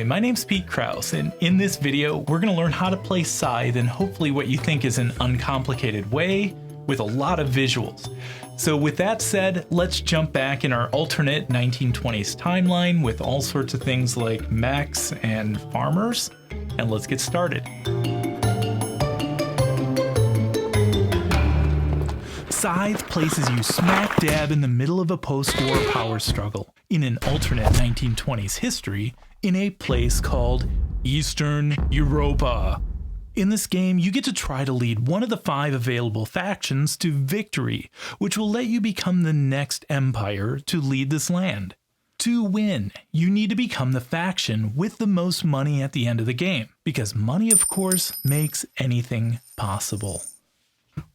Hi, my name's Pete Krause, and in this video, we're going to learn how to play Scythe in hopefully what you think is an uncomplicated way with a lot of visuals. So with that said, let's jump back in our alternate 1920s timeline with all sorts of things like mechs and farmers, and let's get started. Scythe places you smack dab in the middle of a post-war power struggle in an alternate 1920s history in a place called Eastern Europa. In this game, you get to try to lead one of the 5 available factions to victory, which will let you become the next empire to lead this land. To win, you need to become the faction with the most money at the end of the game, because money, of course, makes anything possible.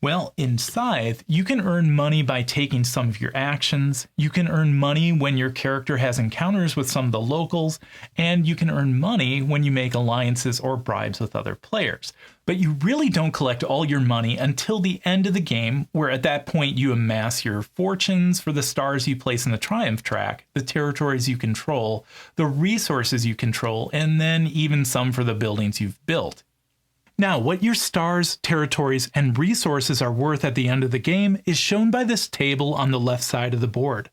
Well, in Scythe, you can earn money by taking some of your actions, you can earn money when your character has encounters with some of the locals, and you can earn money when you make alliances or bribes with other players. But you really don't collect all your money until the end of the game, where at that point you amass your fortunes for the stars you place in the triumph track, the territories you control, the resources you control, and then even some for the buildings you've built. Now, what your stars, territories, and resources are worth at the end of the game is shown by this table on the left side of the board.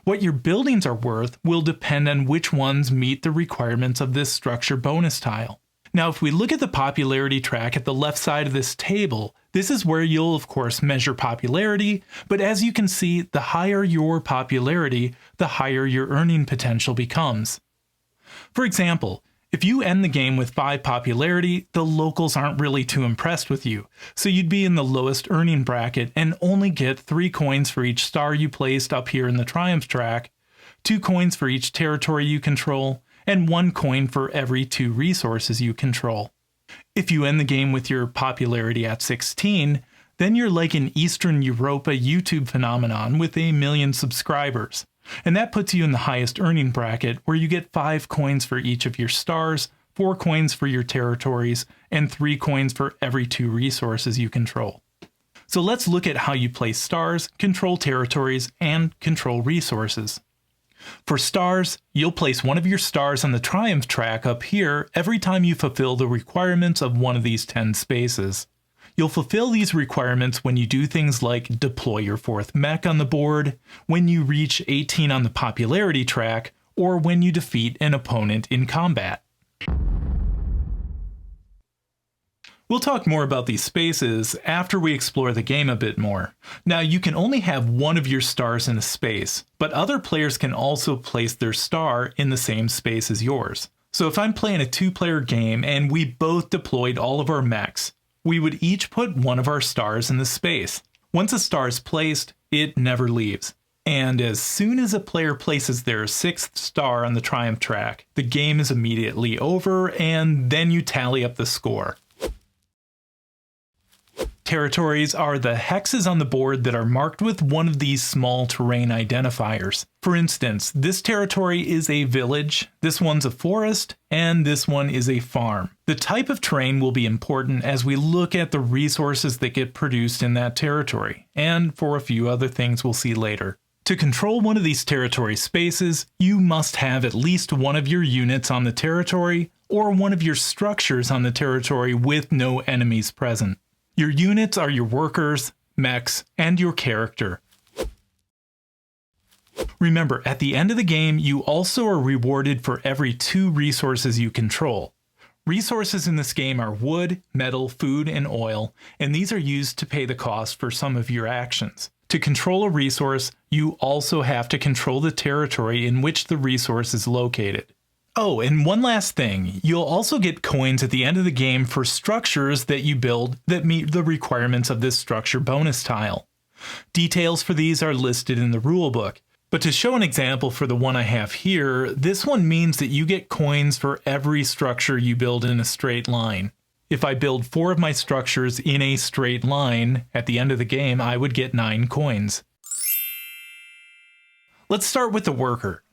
What your buildings are worth will depend on which ones meet the requirements of this structure bonus tile. Now, if we look at the popularity track at the left side of this table, this is where you'll of course measure popularity, but as you can see, the higher your popularity, the higher your earning potential becomes. For example, if you end the game with 5 popularity, the locals aren't really too impressed with you, so you'd be in the lowest earning bracket and only get 3 coins for each star you placed up here in the triumph track, 2 coins for each territory you control, and 1 coin for every 2 resources you control. If you end the game with your popularity at 16, then you're like an Eastern Europa YouTube phenomenon with 1 million subscribers. And that puts you in the highest earning bracket, where you get 5 coins for each of your stars, 4 coins for your territories, and 3 coins for every 2 resources you control. So let's look at how you place stars, control territories, and control resources. For stars, you'll place one of your stars on the triumph track up here every time you fulfill the requirements of one of these 10 spaces. You'll fulfill these requirements when you do things like deploy your 4th mech on the board, when you reach 18 on the popularity track, or when you defeat an opponent in combat. We'll talk more about these spaces after we explore the game a bit more. Now, you can only have one of your stars in a space, but other players can also place their star in the same space as yours. So if I'm playing a 2-player game and we both deployed all of our mechs, we would each put one of our stars in the space. Once a star is placed, it never leaves. And as soon as a player places their 6th star on the triumph track, the game is immediately over, and then you tally up the score. Territories are the hexes on the board that are marked with one of these small terrain identifiers. For instance, this territory is a village, this one's a forest, and this one is a farm. The type of terrain will be important as we look at the resources that get produced in that territory, and for a few other things we'll see later. To control one of these territory spaces, you must have at least one of your units on the territory, or one of your structures on the territory with no enemies present. Your units are your workers, mechs, and your character. Remember, at the end of the game, you also are rewarded for every 2 resources you control. Resources in this game are wood, metal, food, and oil, and these are used to pay the cost for some of your actions. To control a resource, you also have to control the territory in which the resource is located. Oh, and one last thing, you'll also get coins at the end of the game for structures that you build that meet the requirements of this structure bonus tile. Details for these are listed in the rulebook, but to show an example for the one I have here, this one means that you get coins for every structure you build in a straight line. If I build 4 of my structures in a straight line, at the end of the game I would get 9 coins. Let's start with the worker.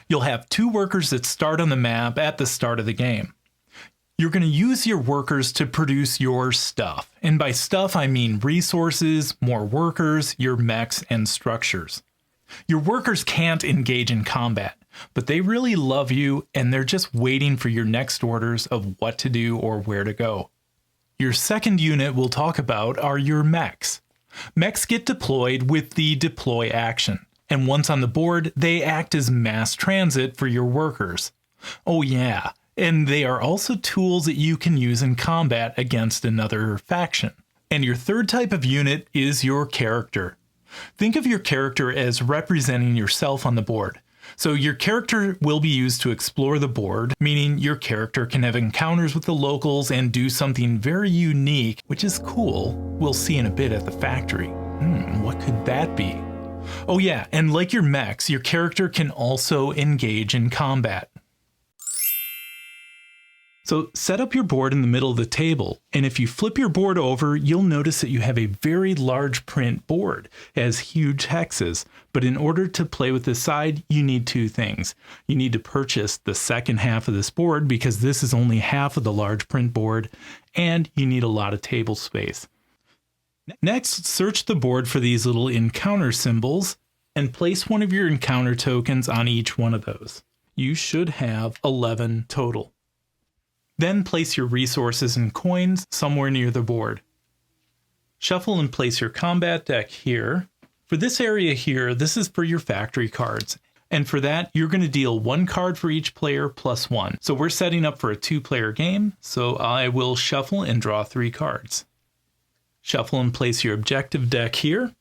You'll have 2 workers that start on the map at the start of the game. You're going to use your workers to produce your stuff. And by stuff, I mean resources, more workers, your mechs, and structures. Your workers can't engage in combat, but they really love you and they're just waiting for your next orders of what to do or where to go. Your second unit we'll talk about are your mechs. Mechs get deployed with the deploy action, and once on the board, they act as mass transit for your workers. Oh yeah, and they are also tools that you can use in combat against another faction. And your third type of unit is your character. Think of your character as representing yourself on the board. So your character will be used to explore the board, meaning your character can have encounters with the locals and do something very unique, which is cool. We'll see in a bit at the factory. What could that be? Oh yeah, and like your mechs, your character can also engage in combat. So set up your board in the middle of the table, and if you flip your board over, you'll notice that you have a very large print board. It has huge hexes, but in order to play with this side, you need two things. You need to purchase the second half of this board because this is only half of the large print board, and you need a lot of table space. Next, search the board for these little encounter symbols and place one of your encounter tokens on each one of those. You should have 11 total. Then place your resources and coins somewhere near the board. Shuffle and place your combat deck here. For this area here, this is for your factory cards. And for that, you're going to deal one card for each player plus one. So we're setting up for a 2-player game, so I will shuffle and draw 3 cards. Shuffle and place your objective deck here.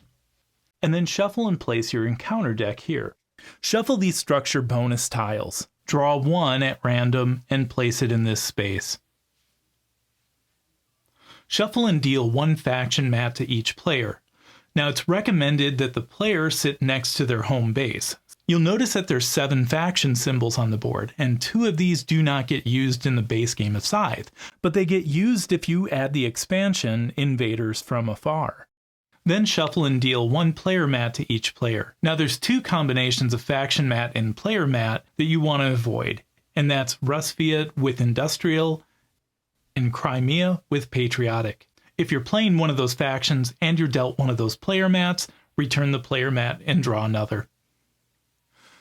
And then shuffle and place your encounter deck here. Shuffle these structure bonus tiles. Draw one at random and place it in this space. Shuffle and deal 1 faction mat to each player. Now it's recommended that the player sit next to their home base. You'll notice that there's 7 faction symbols on the board, and 2 of these do not get used in the base game of Scythe, but they get used if you add the expansion Invaders from Afar. Then shuffle and deal 1 player mat to each player. Now there's 2 combinations of faction mat and player mat that you want to avoid, and that's Rusviet with Industrial and Crimea with Patriotic. If you're playing one of those factions and you're dealt one of those player mats, return the player mat and draw another.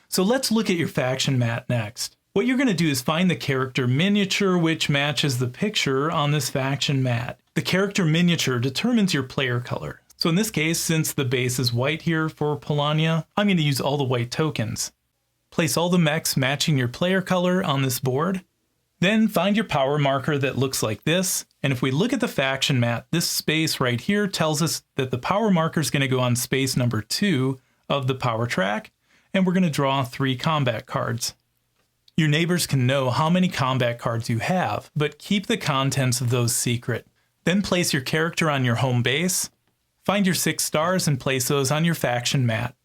So let's look at your faction mat next. What you're going to do is find the character miniature which matches the picture on this faction mat. The character miniature determines your player color. So in this case, since the base is white here for Polania, I'm going to use all the white tokens. Place all the mechs matching your player color on this board. Then find your power marker that looks like this. And if we look at the faction mat, this space right here tells us that the power marker is going to go on space number 2 of the power track. And we're going to draw 3 combat cards. Your neighbors can know how many combat cards you have, but keep the contents of those secret. Then place your character on your home base. Find your 6 stars and place those on your faction mat.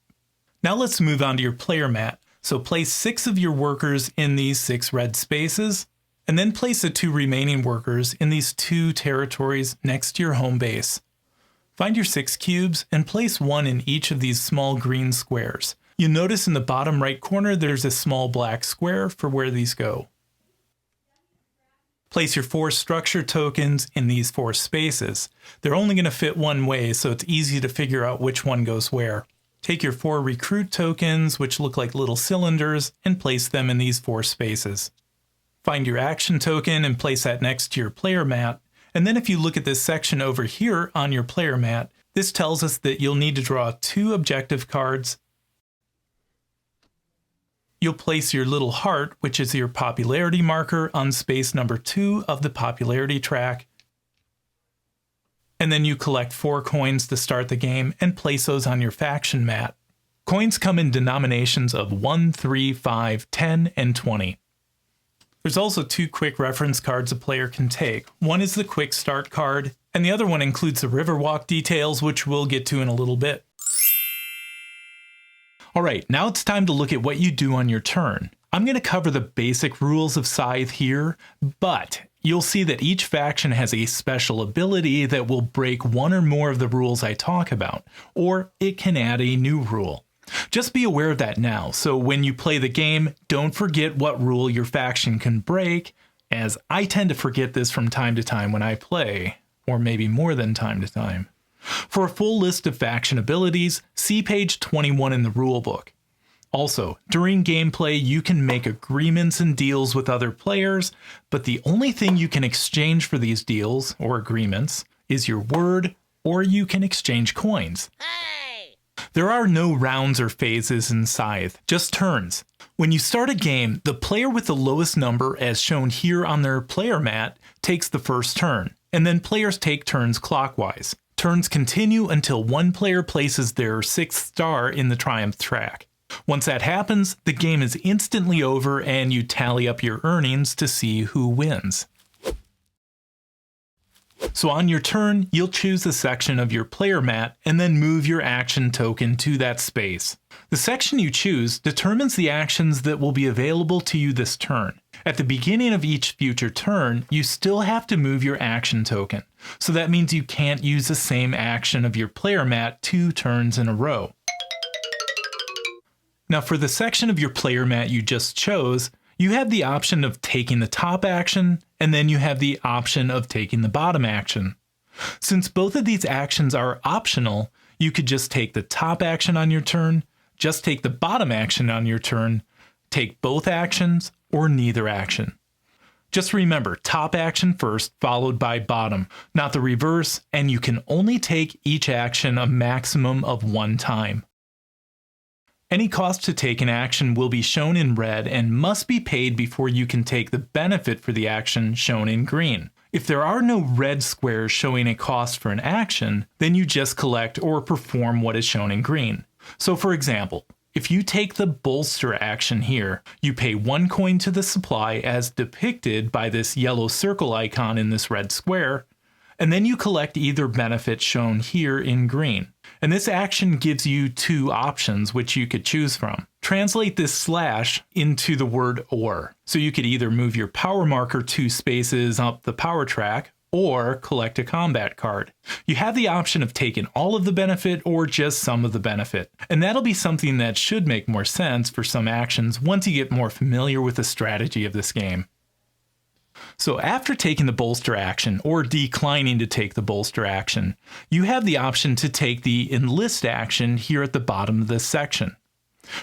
Now let's move on to your player mat. So place 6 of your workers in these 6 red spaces, and then place the 2 remaining workers in these 2 territories next to your home base. Find your 6 cubes and place 1 in each of these small green squares. You'll notice in the bottom right corner there's a small black square for where these go. Place your 4 structure tokens in these 4 spaces. They're only going to fit one way, so it's easy to figure out which one goes where. Take your 4 recruit tokens, which look like little cylinders, and place them in these 4 spaces. Find your action token and place that next to your player mat. And then if you look at this section over here on your player mat, this tells us that you'll need to draw 2 objective cards. You'll place your little heart, which is your popularity marker, on space number 2 of the popularity track. And then you collect 4 coins to start the game and place those on your faction mat. Coins come in denominations of 1, 3, 5, 10, and 20. There's also 2 quick reference cards a player can take. One is the quick start card, and the other one includes the Riverwalk details, which we'll get to in a little bit. Alright, now it's time to look at what you do on your turn. I'm going to cover the basic rules of Scythe here, but you'll see that each faction has a special ability that will break one or more of the rules I talk about, or it can add a new rule. Just be aware of that now, so when you play the game, don't forget what rule your faction can break, as I tend to forget this from time to time when I play, or maybe more than time to time. For a full list of faction abilities, see page 21 in the rulebook. Also, during gameplay, you can make agreements and deals with other players, but the only thing you can exchange for these deals, or agreements, is your word, or you can exchange coins. Hey! There are no rounds or phases in Scythe, just turns. When you start a game, the player with the lowest number, as shown here on their player mat, takes the first turn, and then players take turns clockwise. Turns continue until one player places their 6th star in the Triumph track. Once that happens, the game is instantly over and you tally up your earnings to see who wins. So on your turn, you'll choose a section of your player mat and then move your action token to that space. The section you choose determines the actions that will be available to you this turn. At the beginning of each future turn, you still have to move your action token. So that means you can't use the same action of your player mat 2 turns in a row. Now for the section of your player mat you just chose, you have the option of taking the top action, and then you have the option of taking the bottom action. Since both of these actions are optional, you could just take the top action on your turn, just take the bottom action on your turn, take both actions, or neither action. Just remember, top action first, followed by bottom, not the reverse, and you can only take each action a maximum of 1 time. Any cost to take an action will be shown in red and must be paid before you can take the benefit for the action shown in green. If there are no red squares showing a cost for an action, then you just collect or perform what is shown in green. So for example, if you take the Bolster action here, you pay 1 coin to the supply as depicted by this yellow circle icon in this red square, and then you collect either benefit shown here in green. And this action gives you 2 options which you could choose from. Translate this slash into the word or. So you could either move your power marker 2 spaces up the power track, or collect a combat card. You have the option of taking all of the benefit or just some of the benefit. And that'll be something that should make more sense for some actions once you get more familiar with the strategy of this game. So after taking the Bolster action, or declining to take the Bolster action, you have the option to take the Enlist action here at the bottom of this section.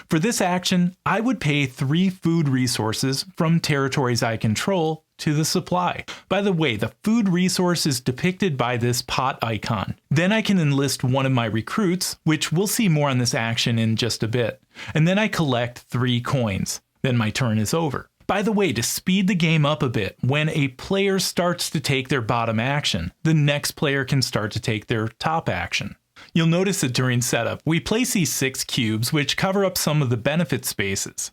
For this action, I would pay 3 food resources from territories I control to the supply. By the way, the food resource is depicted by this pot icon. Then I can enlist one of my recruits, which we'll see more on this action in just a bit. And then I collect 3 coins. Then my turn is over. By the way, to speed the game up a bit, when a player starts to take their bottom action, the next player can start to take their top action. You'll notice that during setup, we place these 6 cubes which cover up some of the benefit spaces.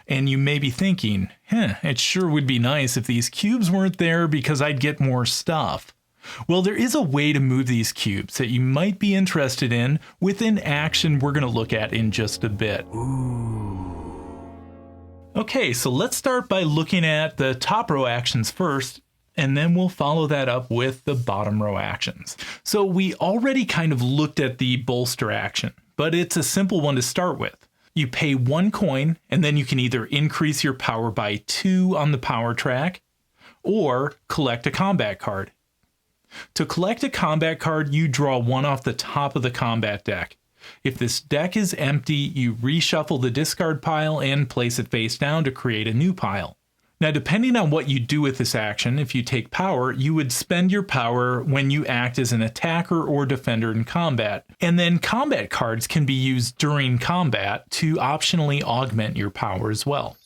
And you may be thinking, it sure would be nice if these cubes weren't there because I'd get more stuff. Well, there is a way to move these cubes that you might be interested in with an action we're going to look at in just a bit. Okay, so let's start by looking at the top row actions first, and then we'll follow that up with the bottom row actions. So we already kind of looked at the Bolster action, but it's a simple one to start with. You pay 1 coin, and then you can either increase your power by 2 on the power track, or collect a combat card. To collect a combat card, you draw 1 off the top of the combat deck. If this deck is empty, you reshuffle the discard pile and place it face down to create a new pile. Now, depending on what you do with this action, if you take power, you would spend your power when you act as an attacker or defender in combat. And then combat cards can be used during combat to optionally augment your power as well.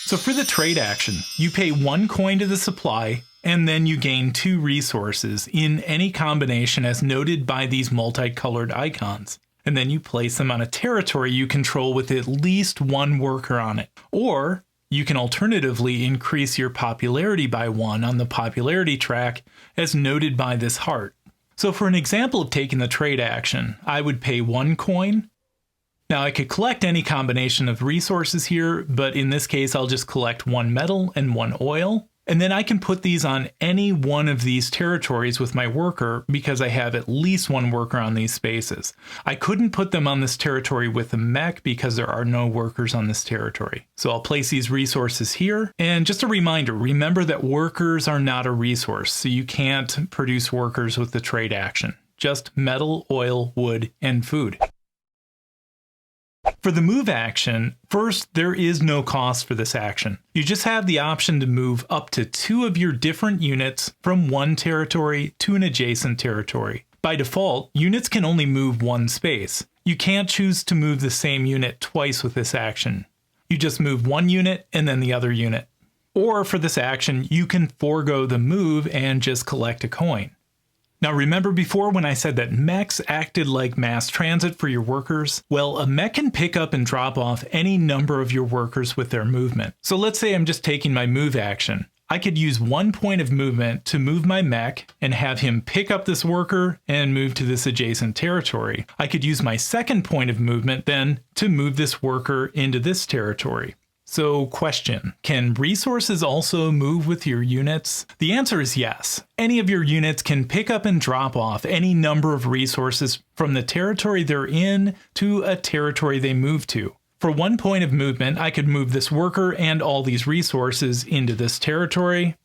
So for the trade action, you pay 1 coin to the supply, and then you gain 2 resources in any combination as noted by these multicolored icons. And then you place them on a territory you control with at least 1 worker on it. Or you can alternatively increase your popularity by 1 on the popularity track as noted by this heart. So for an example of taking the trade action, I would pay 1 coin. Now I could collect any combination of resources here, but in this case I'll just collect 1 metal and 1 oil. And then I can put these on any one of these territories with my worker because I have at least one worker on these spaces. I couldn't put them on this territory with the mech because there are no workers on this territory. So I'll place these resources here. And just a reminder, remember that workers are not a resource, so you can't produce workers with the trade action. Just metal, oil, wood, and food. For the move action, first, there is no cost for this action. You just have the option to move up to 2 of your different units from one territory to an adjacent territory. By default, units can only move one space. You can't choose to move the same unit twice with this action. You just move one unit and then the other unit. Or for this action, you can forego the move and just collect a coin. Now remember before when I said that mechs acted like mass transit for your workers? Well, a mech can pick up and drop off any number of your workers with their movement. So let's say I'm just taking my move action. I could use 1 point of movement to move my mech and have him pick up this worker and move to this adjacent territory. I could use my 2nd point of movement then to move this worker into this territory. So question, can resources also move with your units? The answer is yes. Any of your units can pick up and drop off any number of resources from the territory they're in to a territory they move to. For 1 point of movement, I could move this worker and all these resources into this territory.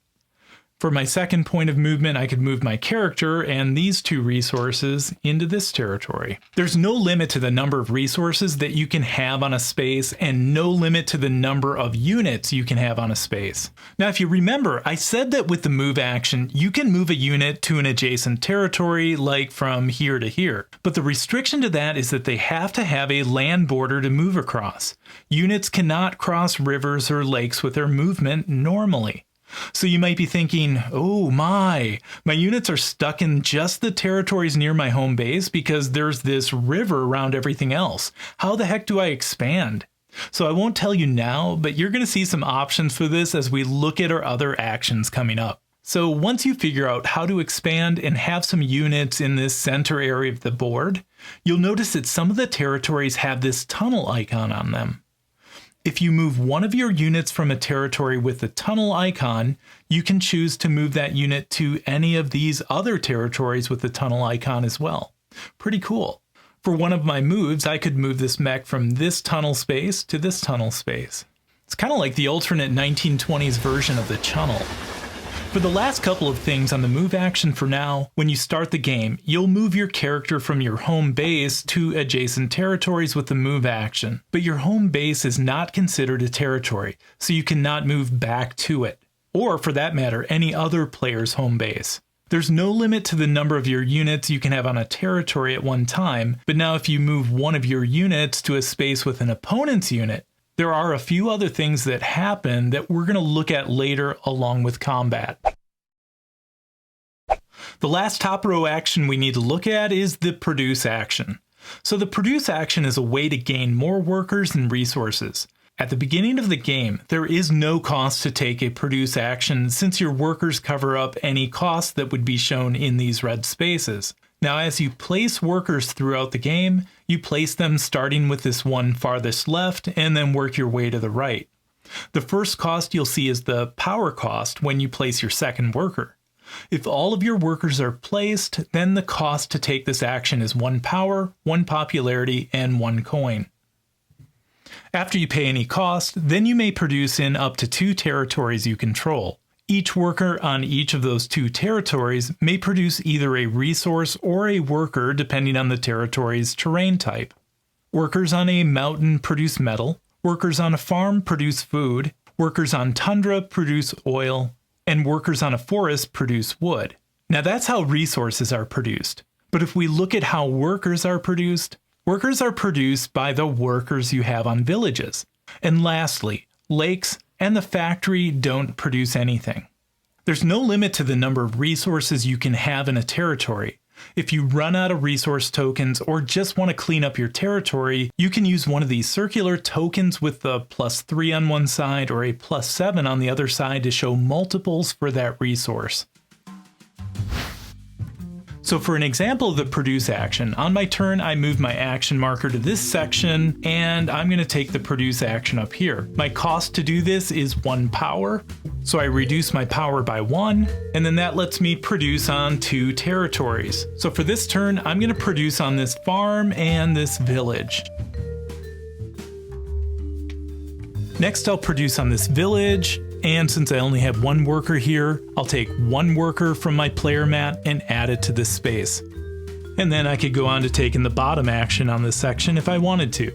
For my 2nd point of movement, I could move my character and these 2 resources into this territory. There's no limit to the number of resources that you can have on a space and no limit to the number of units you can have on a space. Now, if you remember, I said that with the move action, you can move a unit to an adjacent territory, like from here to here. But the restriction to that is that they have to have a land border to move across. Units cannot cross rivers or lakes with their movement normally. So you might be thinking, oh my units are stuck in just the territories near my home base because there's this river around everything else. How the heck do I expand? So I won't tell you now, but you're going to see some options for this as we look at our other actions coming up. So once you figure out how to expand and have some units in this center area of the board, you'll notice that some of the territories have this tunnel icon on them. If you move one of your units from a territory with the tunnel icon, you can choose to move that unit to any of these other territories with the tunnel icon as well. Pretty cool. For one of my moves, I could move this mech from this tunnel space to this tunnel space. It's kind of like the alternate 1920s version of the tunnel. For the last couple of things on the move action for now, when you start the game, you'll move your character from your home base to adjacent territories with the move action. But your home base is not considered a territory, so you cannot move back to it. Or, for that matter, any other player's home base. There's no limit to the number of your units you can have on a territory at one time, but now if you move one of your units to a space with an opponent's unit, there are a few other things that happen that we're going to look at later along with combat. The last top row action we need to look at is the produce action. So the produce action is a way to gain more workers and resources. At the beginning of the game, there is no cost to take a produce action since your workers cover up any cost that would be shown in these red spaces. Now, as you place workers throughout the game, you place them starting with this one farthest left and then work your way to the right. The first cost you'll see is the power cost when you place your 2nd worker. If all of your workers are placed, then the cost to take this action is 1 power, 1 popularity, and 1 coin. After you pay any cost, then you may produce in up to 2 territories you control. Each worker on each of those 2 territories may produce either a resource or a worker depending on the territory's terrain type. Workers on a mountain produce metal, workers on a farm produce food, workers on tundra produce oil, and workers on a forest produce wood. Now that's how resources are produced. But if we look at how workers are produced by the workers you have on villages. And lastly, lakes and the factory don't produce anything. There's no limit to the number of resources you can have in a territory. If you run out of resource tokens or just want to clean up your territory, you can use one of these circular tokens with the +3 on one side or a +7 on the other side to show multiples for that resource. So for an example of the produce action, on my turn I move my action marker to this section and I'm going to take the produce action up here. My cost to do this is 1 power, So I reduce my power by 1, and then that lets me produce on 2 territories. So for this turn, I'm going to produce on this farm and this village. Next, I'll produce on this village, and since I only have 1 worker here, I'll take 1 worker from my player mat and add it to this space. And then I could go on to taking the bottom action on this section if I wanted to.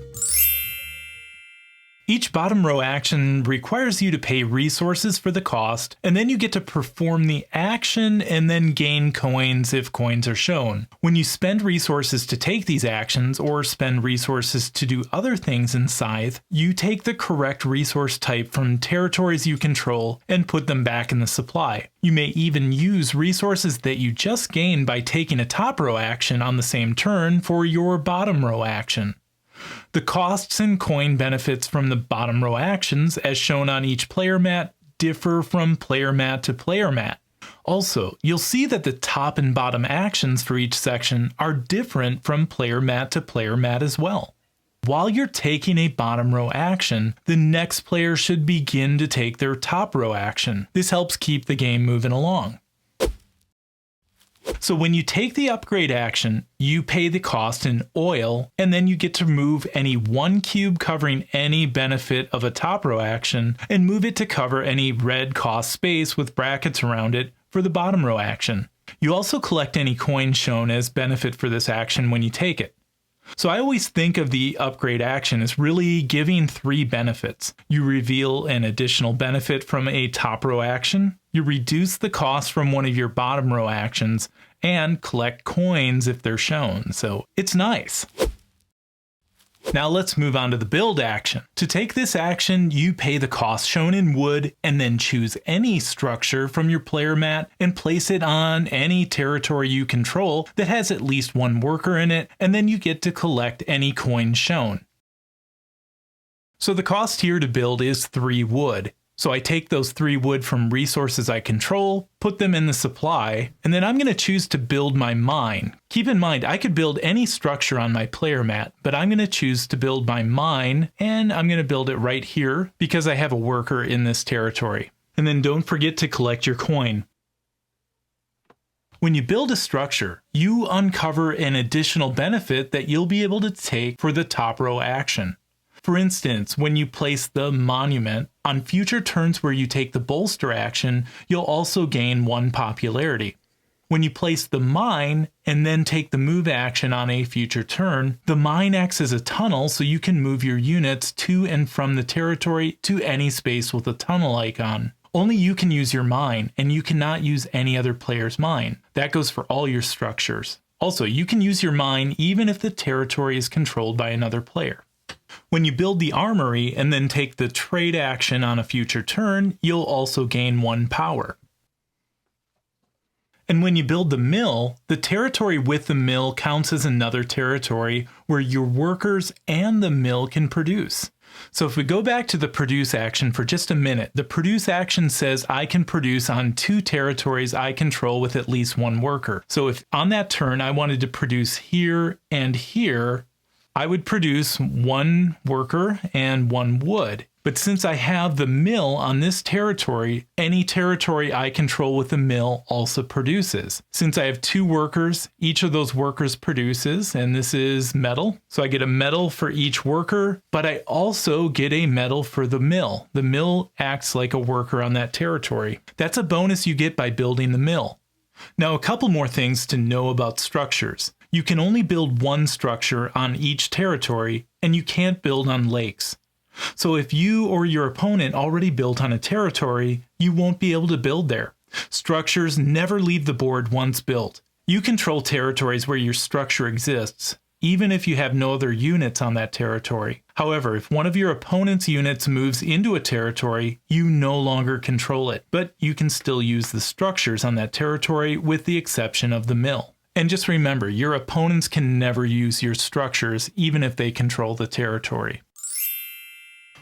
Each bottom row action requires you to pay resources for the cost, and then you get to perform the action and then gain coins if coins are shown. When you spend resources to take these actions or spend resources to do other things in Scythe, you take the correct resource type from territories you control and put them back in the supply. You may even use resources that you just gained by taking a top row action on the same turn for your bottom row action. The costs and coin benefits from the bottom row actions, as shown on each player mat, differ from player mat to player mat. Also, you'll see that the top and bottom actions for each section are different from player mat to player mat as well. While you're taking a bottom row action, the next player should begin to take their top row action. This helps keep the game moving along. So when you take the upgrade action, you pay the cost in oil, and then you get to move any 1 cube covering any benefit of a top row action and move it to cover any red cost space with brackets around it for the bottom row action. You also collect any coins shown as benefit for this action when you take it. So I always think of the upgrade action as really giving 3 benefits. You reveal an additional benefit from a top row action, you reduce the cost from one of your bottom row actions, and collect coins if they're shown, so it's nice. Now let's move on to the build action. To take this action, you pay the cost shown in wood and then choose any structure from your player mat and place it on any territory you control that has at least 1 worker in it, and then you get to collect any coins shown. So the cost here to build is 3 wood. So I take those 3 wood from resources I control, put them in the supply, and then I'm going to choose to build my mine. Keep in mind, I could build any structure on my player mat, but I'm going to choose to build my mine, and I'm going to build it right here because I have a worker in this territory. And then don't forget to collect your coin. When you build a structure, you uncover an additional benefit that you'll be able to take for the top row action. For instance, when you place the monument, on future turns where you take the bolster action, you'll also gain 1 popularity. When you place the mine and then take the move action on a future turn, the mine acts as a tunnel so you can move your units to and from the territory to any space with a tunnel icon. Only you can use your mine, and you cannot use any other player's mine. That goes for all your structures. Also, you can use your mine even if the territory is controlled by another player. When you build the armory and then take the trade action on a future turn, you'll also gain 1 power. And when you build the mill, the territory with the mill counts as another territory where your workers and the mill can produce. So if we go back to the produce action for just a minute, the produce action says I can produce on 2 territories I control with at least 1 worker. So if on that turn I wanted to produce here and here, I would produce 1 worker and 1 wood. But since I have the mill on this territory, any territory I control with the mill also produces. Since I have 2 workers, each of those workers produces, and this is metal. So I get a metal for each worker, but I also get a metal for the mill. The mill acts like a worker on that territory. That's a bonus you get by building the mill. Now, a couple more things to know about structures. You can only build 1 structure on each territory, and you can't build on lakes. So if you or your opponent already built on a territory, you won't be able to build there. Structures never leave the board once built. You control territories where your structure exists, even if you have no other units on that territory. However, if one of your opponent's units moves into a territory, you no longer control it, but you can still use the structures on that territory with the exception of the mill. And just remember, your opponents can never use your structures even if they control the territory.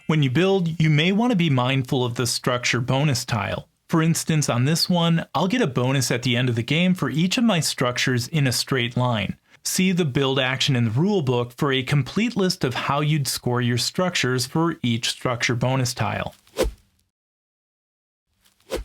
When you build, you may want to be mindful of the structure bonus tile. For instance, on this one, I'll get a bonus at the end of the game for each of my structures in a straight line. See the build action in the rulebook for a complete list of how you'd score your structures for each structure bonus tile.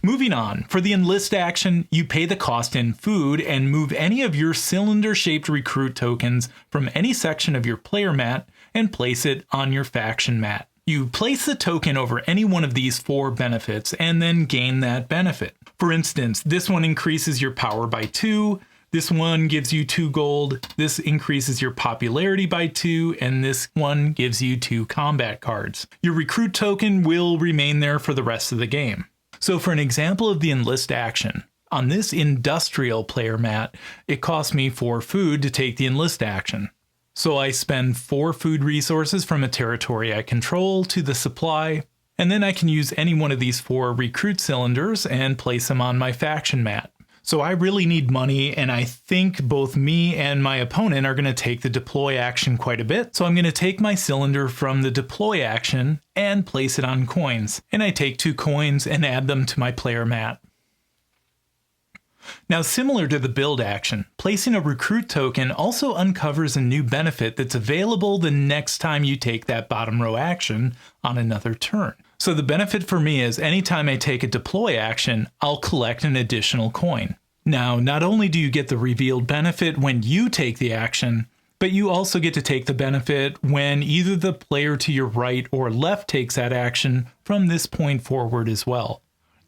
Moving on, for the Enlist action, you pay the cost in food and move any of your cylinder-shaped recruit tokens from any section of your player mat and place it on your faction mat. You place the token over any one of these 4 benefits and then gain that benefit. For instance, this one increases your power by 2, this one gives you 2 gold, this increases your popularity by 2, and this one gives you 2 combat cards. Your recruit token will remain there for the rest of the game. So for an example of the Enlist action, on this industrial player mat, it costs me 4 food to take the Enlist action. So I spend 4 food resources from a territory I control to the supply, and then I can use any one of these 4 recruit cylinders and place them on my faction mat. So I really need money, and I think both me and my opponent are going to take the deploy action quite a bit. So I'm going to take my cylinder from the deploy action and place it on coins. And I take 2 coins and add them to my player mat. Now, similar to the build action, placing a recruit token also uncovers a new benefit that's available the next time you take that bottom row action on another turn. So the benefit for me is anytime I take a deploy action, I'll collect an additional coin. Now, not only do you get the revealed benefit when you take the action, but you also get to take the benefit when either the player to your right or left takes that action from this point forward as well.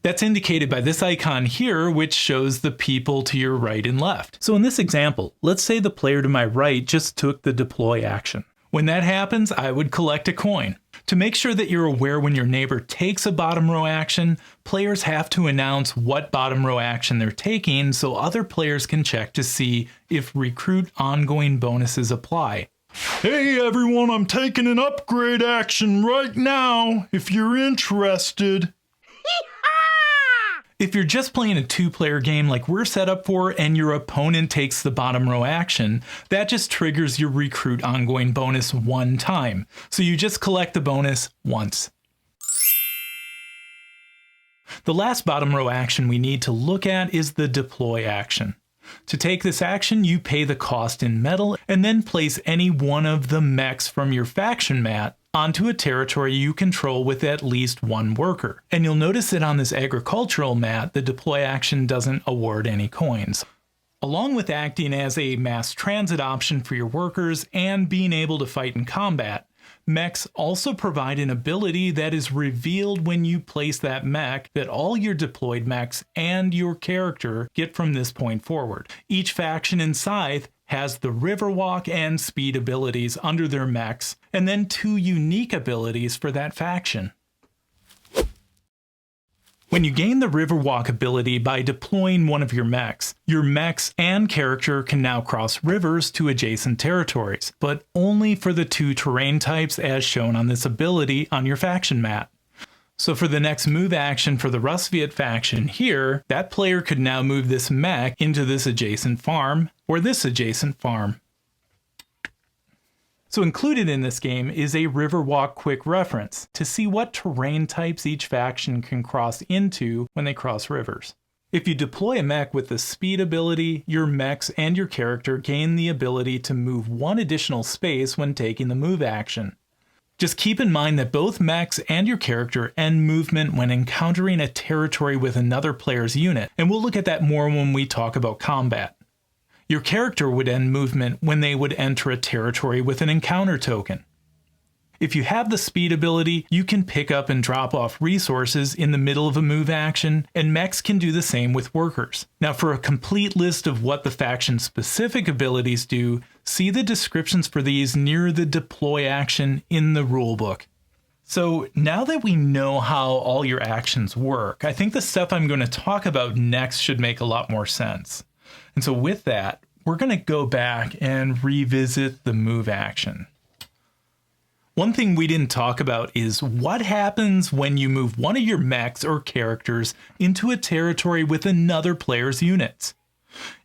That's indicated by this icon here, which shows the people to your right and left. So in this example, let's say the player to my right just took the deploy action. When that happens, I would collect a coin. To make sure that you're aware when your neighbor takes a bottom row action, players have to announce what bottom row action they're taking so other players can check to see if recruit ongoing bonuses apply. Hey everyone, I'm taking an upgrade action right now, if you're interested. If you're just playing a 2-player game like we're set up for and your opponent takes the bottom row action, that just triggers your recruit ongoing bonus 1 time. So you just collect the bonus once. The last bottom row action we need to look at is the deploy action. To take this action, you pay the cost in metal and then place any one of the mechs from your faction mat onto a territory you control with at least 1 worker. And you'll notice that on this agricultural mat, the deploy action doesn't award any coins. Along with acting as a mass transit option for your workers and being able to fight in combat, mechs also provide an ability that is revealed when you place that mech that all your deployed mechs and your character get from this point forward. Each faction in Scythe has the Riverwalk and Speed abilities under their mechs, and then 2 unique abilities for that faction. When you gain the Riverwalk ability by deploying one of your mechs and character can now cross rivers to adjacent territories, but only for the 2 terrain types as shown on this ability on your faction mat. So for the next move action for the Rustviet faction here, that player could now move this mech into this adjacent farm, or this adjacent farm. So included in this game is a Riverwalk quick reference to see what terrain types each faction can cross into when they cross rivers. If you deploy a mech with the speed ability, your mechs and your character gain the ability to move 1 additional space when taking the move action. Just keep in mind that both mechs and your character end movement when encountering a territory with another player's unit, and we'll look at that more when we talk about combat. Your character would end movement when they would enter a territory with an encounter token. If you have the speed ability, you can pick up and drop off resources in the middle of a move action, and mechs can do the same with workers. Now for a complete list of what the faction-specific abilities do, see the descriptions for these near the deploy action in the rulebook. So now that we know how all your actions work, I think the stuff I'm going to talk about next should make a lot more sense. And so with that, we're going to go back and revisit the move action. One thing we didn't talk about is what happens when you move one of your mechs or characters into a territory with another player's units.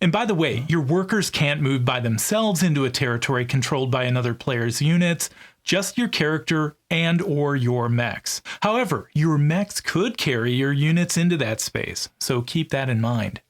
And by the way, your workers can't move by themselves into a territory controlled by another player's units, just your character and or your mechs. However, your mechs could carry your units into that space, so keep that in mind.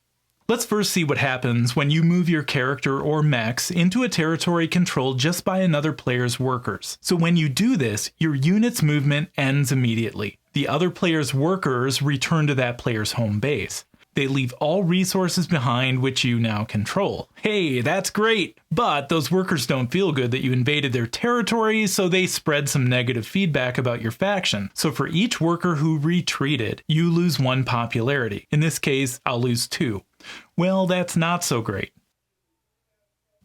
Let's first see what happens when you move your character or mechs into a territory controlled just by another player's workers. So when you do this, your unit's movement ends immediately. The other player's workers return to that player's home base. They leave all resources behind which you now control. Hey, that's great! But those workers don't feel good that you invaded their territory, so they spread some negative feedback about your faction. So for each worker who retreated, you lose 1 popularity. In this case, I'll lose 2. Well, that's not so great.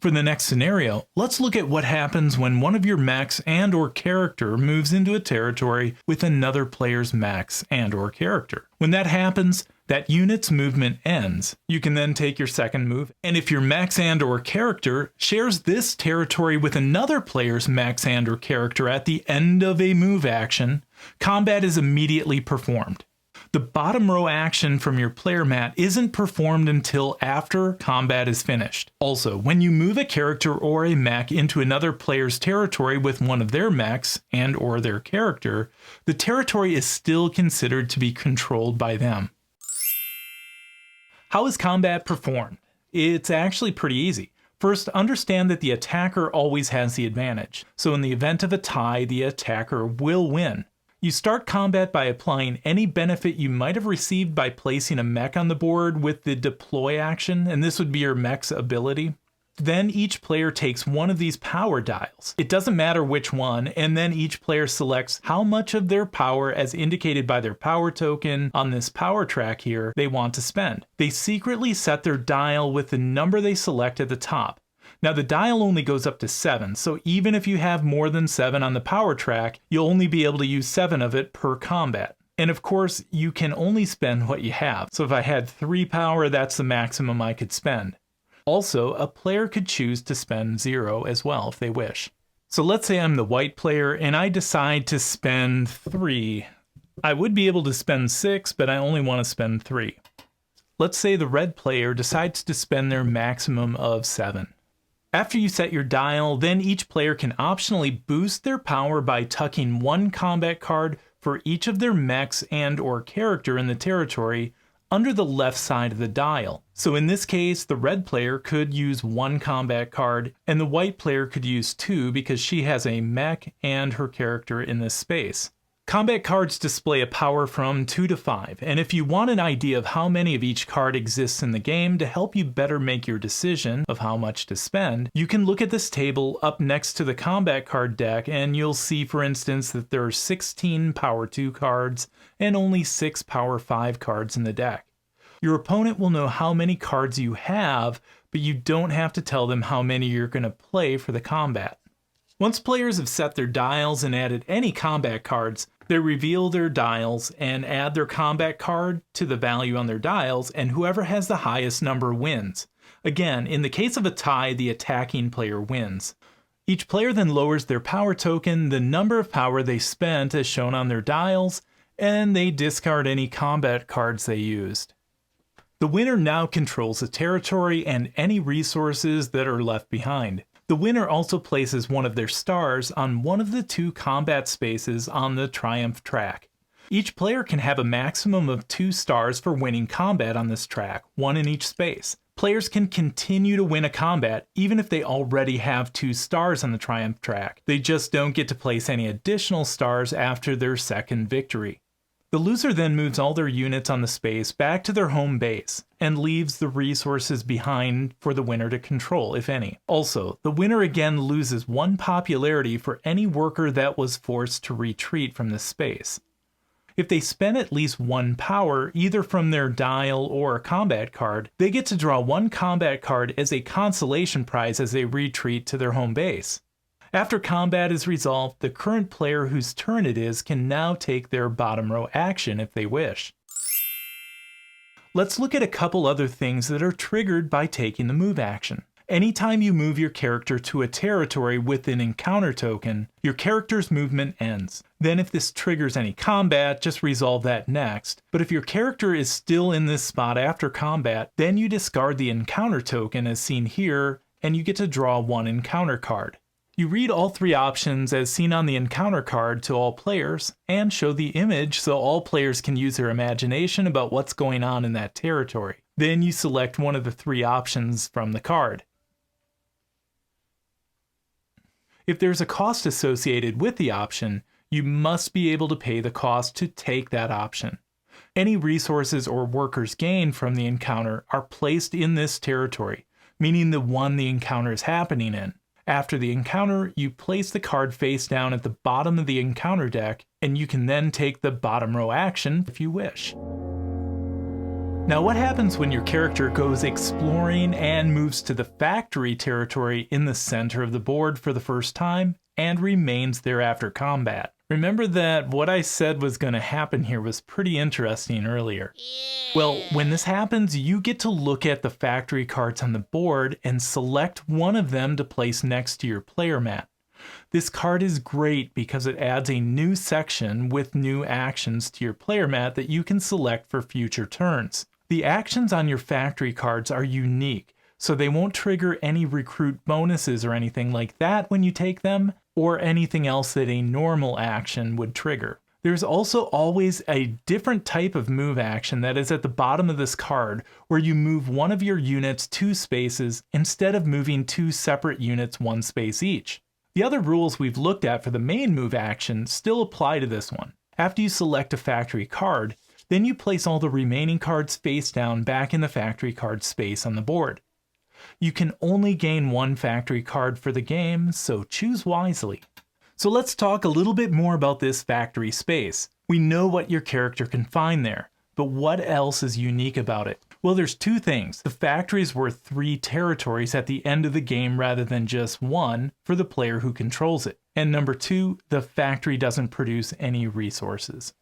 For the next scenario, let's look at what happens when one of your mechs and or character moves into a territory with another player's mechs and or character. When that happens, that unit's movement ends. You can then take your second move, and if your mechs and or character shares this territory with another player's mechs and or character at the end of a move action, combat is immediately performed. The bottom row action from your player mat isn't performed until after combat is finished. Also, when you move a character or a mech into another player's territory with one of their mechs and or their character, the territory is still considered to be controlled by them. How is combat performed? It's actually pretty easy. First, understand that the attacker always has the advantage. So in the event of a tie, the attacker will win. You start combat by applying any benefit you might have received by placing a mech on the board with the deploy action, and this would be your mech's ability. Then each player takes one of these power dials. It doesn't matter which one, and then each player selects how much of their power, as indicated by their power token on this power track here, they want to spend. They secretly set their dial with the number they select at the top. Now the dial only goes up to 7, so even if you have more than 7 on the power track, you'll only be able to use 7 of it per combat. And of course, you can only spend what you have. So if I had 3 power, that's the maximum I could spend. Also, a player could choose to spend 0 as well if they wish. So let's say I'm the white player and I decide to spend 3. I would be able to spend 6, but I only want to spend 3. Let's say the red player decides to spend their maximum of 7. After you set your dial, then each player can optionally boost their power by tucking 1 combat card for each of their mechs and or character in the territory under the left side of the dial. So in this case, the red player could use 1 combat card, and the white player could use 2 because she has a mech and her character in this space. Combat cards display a power from 2 to 5, and if you want an idea of how many of each card exists in the game to help you better make your decision of how much to spend, you can look at this table up next to the combat card deck and you'll see, for instance, that there are 16 power 2 cards and only 6 power 5 cards in the deck. Your opponent will know how many cards you have, but you don't have to tell them how many you're going to play for the combat. Once players have set their dials and added any combat cards, they reveal their dials and add their combat card to the value on their dials, and whoever has the highest number wins. Again, in the case of a tie, the attacking player wins. Each player then lowers their power token, the number of power they spent as shown on their dials, and they discard any combat cards they used. The winner now controls the territory and any resources that are left behind. The winner also places one of their stars on one of the 2 combat spaces on the Triumph track. Each player can have a maximum of 2 stars for winning combat on this track, 1 in each space. Players can continue to win a combat even if they already have 2 stars on the Triumph track. They just don't get to place any additional stars after their second victory. The loser then moves all their units on the space back to their home base and leaves the resources behind for the winner to control, if any. Also, the winner again loses 1 popularity for any worker that was forced to retreat from this space. If they spend at least 1 power, either from their dial or a combat card, they get to draw 1 combat card as a consolation prize as they retreat to their home base. After combat is resolved, the current player whose turn it is can now take their bottom row action if they wish. Let's look at a couple other things that are triggered by taking the move action. Anytime you move your character to a territory with an encounter token, your character's movement ends. Then if this triggers any combat, just resolve that next. But if your character is still in this spot after combat, then you discard the encounter token as seen here, and you get to draw 1 encounter card. You read all 3 options as seen on the encounter card to all players, and show the image so all players can use their imagination about what's going on in that territory. Then you select one of the 3 options from the card. If there's a cost associated with the option, You must be able to pay the cost to take that option. Any resources or workers gained from the encounter are placed in this territory, meaning the one the encounter is happening in. After the encounter, you place the card face down at the bottom of the encounter deck, and you can then take the bottom row action if you wish. Now, what happens when your character goes exploring and moves to the factory territory in the center of the board for the first time and remains there after combat? Remember that what I said was going to happen here was pretty interesting earlier. Well, when this happens, you get to look at the factory cards on the board and select one of them to place next to your player mat. This card is great because it adds a new section with new actions to your player mat that you can select for future turns. The actions on your factory cards are unique, so they won't trigger any recruit bonuses or anything like that when you take them, or anything else that a normal action would trigger. There's also always a different type of move action that is at the bottom of this card, where you move one of your units 2 spaces instead of moving 2 separate units 1 space each. The other rules we've looked at for the main move action still apply to this one. After you select a factory card, then you place all the remaining cards face down back in the factory card space on the board. You can only gain 1 factory card for the game, so choose wisely. So let's talk a little bit more about this factory space. We know what your character can find there, but what else is unique about it? Well, there's 2 things. The factory is worth 3 territories at the end of the game rather than just 1 for the player who controls it. And number 2, the factory doesn't produce any resources.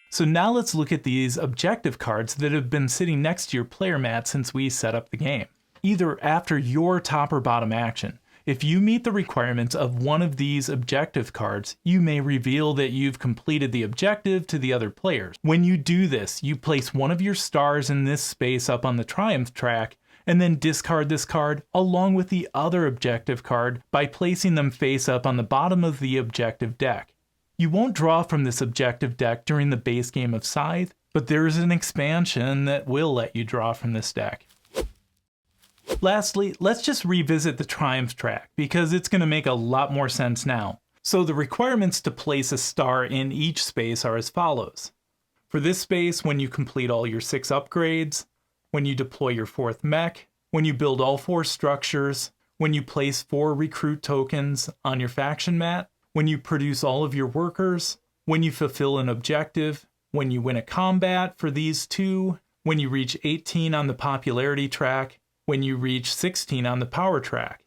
So now let's look at these objective cards that have been sitting next to your player mat since we set up the game. Either after your top or bottom action. If you meet the requirements of one of these objective cards, you may reveal that you've completed the objective to the other players. When you do this, you place one of your stars in this space up on the triumph track, and then discard this card along with the other objective card by placing them face up on the bottom of the objective deck. You won't draw from this objective deck during the base game of Scythe, but there is an expansion that will let you draw from this deck. Lastly, let's just revisit the Triumph track, because it's going to make a lot more sense now. So the requirements to place a star in each space are as follows. For this space, when you complete all your 6 upgrades, when you deploy your 4th mech, when you build all 4 structures, when you place 4 recruit tokens on your faction mat, when you produce all of your workers, when you fulfill an objective, when you win a combat for these 2, when you reach 18 on the popularity track, when you reach 16 on the power track.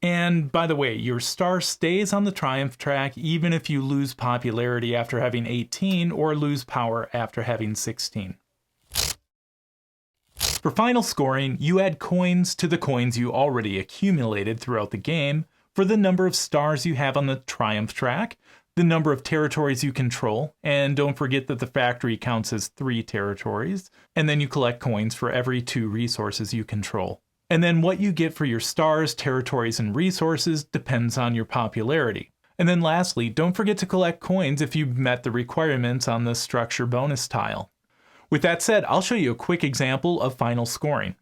And by the way, your star stays on the triumph track even if you lose popularity after having 18 or lose power after having 16. For final scoring, you add coins to the coins you already accumulated throughout the game for the number of stars you have on the triumph track, the number of territories you control, and don't forget that the factory counts as 3 territories, and then you collect coins for every 2 resources you control. And then what you get for your stars, territories, and resources depends on your popularity. And then lastly, don't forget to collect coins if you've met the requirements on the structure bonus tile. With that said, I'll show you a quick example of final scoring.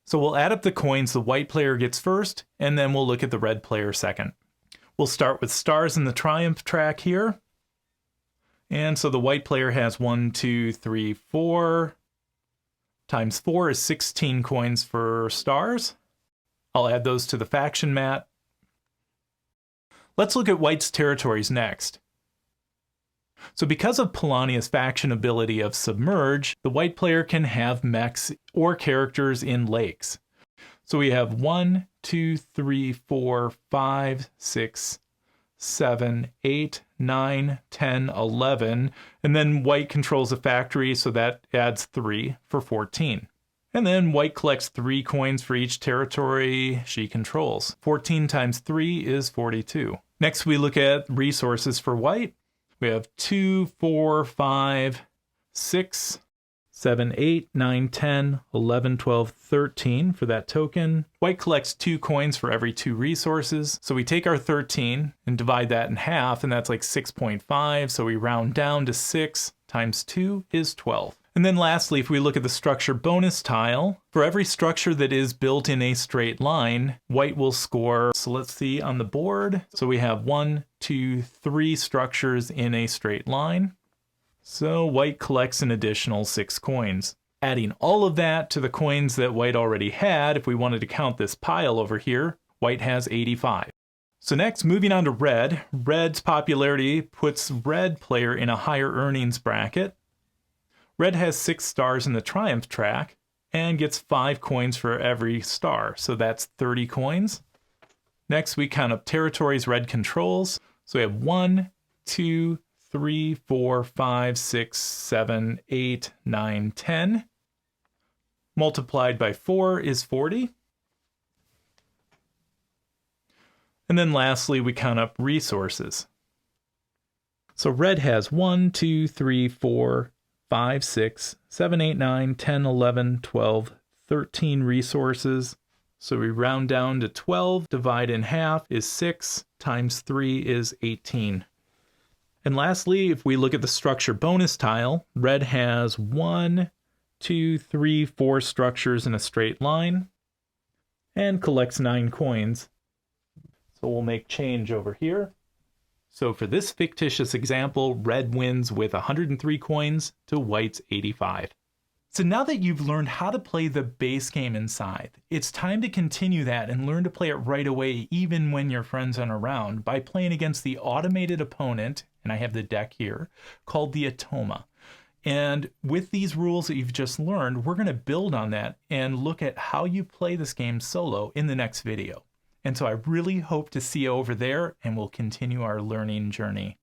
So we'll add up the coins the white player gets first, and then we'll look at the red player second. We'll start with stars in the triumph track here. And so the white player has 1, 2, 3, 4. Times 4 is 16 coins for stars. I'll add those to the faction mat. Let's look at white's territories next. So because of Polania's faction ability of Submerge, the white player can have mechs or characters in lakes. So we have 1, 2, 3, 4, 5, 6, 7, 8, 9, 10, 11, and then white controls a factory, so that adds 3 for 14. And then white collects 3 coins for each territory she controls. 14 times 3 is 42. Next we look at resources for white. We have 2, 4, 5, 6, 7, 8, 9, 10, 11, 12, 13 for that token. White collects 2 coins for every 2 resources. So we take our 13 and divide that in half, and that's like 6.5. So we round down to 6 times 2 is 12. And then lastly, if we look at the structure bonus tile, for every structure that is built in a straight line, white will score, so let's see on the board. So we have 1, to 3 structures in a straight line. So white collects an additional 6 coins. Adding all of that to the coins that white already had, if we wanted to count this pile over here, white has 85. So next, moving on to red. Red's popularity puts red player in a higher earnings bracket. Red has 6 stars in the Triumph track and gets 5 coins for every star, so that's 30 coins. Next, we count up territories red controls. So we have 1, 2, 3, 4, 5, 6, 7, 8, 9, 10. Multiplied by 4 is 40. And then lastly, we count up resources. So red has 1, 2, 3, 4, 5, 6, 7, 8, 9, 10, 11, 12, 13 resources. So we round down to 12, divide in half is 6, times 3 is 18. And lastly, if we look at the structure bonus tile, red has 1, 2, 3, 4 structures in a straight line and collects 9 coins. So we'll make change over here. So for this fictitious example, red wins with 103 coins to white's 85. So now that you've learned how to play the base game in Scythe, it's time to continue that and learn to play it right away even when your friends aren't around by playing against the automated opponent, and I have the deck here, called the Automa. And with these rules that you've just learned, we're going to build on that and look at how you play this game solo in the next video. And so I really hope to see you over there, and we'll continue our learning journey.